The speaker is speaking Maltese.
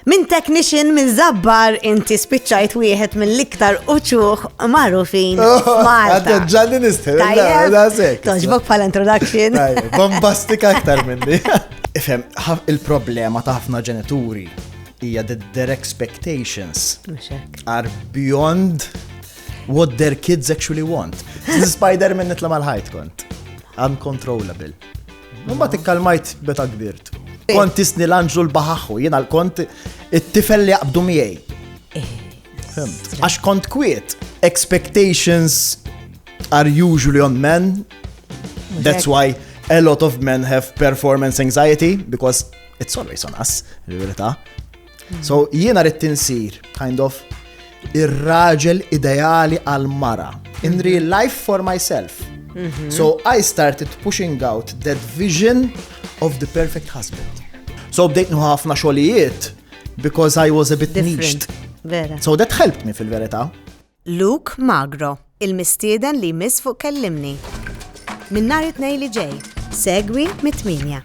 Min technician minn zabbar inti spiċċajt wieħed mill-iktar uċuħ magħrufin f'Malta. Għadda ġalli nistel, da sekk. Toġbok pal-introduction. Bombastika aktar minni. Ifhem, il-problema ta' ħafna ġenituri hija that their expectations are beyond what their kids actually want. Spider-Man nitla mal-ħajt kont. Uncontrollable. Mumma tikkalmajt beta kbirt. Kont tisni l-anġlu l-baħaħu, jena l-kont it-tifel li jaqbdu miegħi. Għax kont kwiet. Expectations are usually on men. That's why a lot of men have performance anxiety, because it's always on us, il-verità. So jiena rrid tinsir, kind of, ir-raġel ideali għal-mara. In real life for myself. So I started pushing out that vision of the perfect husband. So bdejt ħafna xogħlijiet because I was a bit niched. Vera. So that helped me fil-verità. Luke Magro, il-mistieden li jmiss fuq kellimni. Min nhar it-tnejn li ġej, segwi mit-8.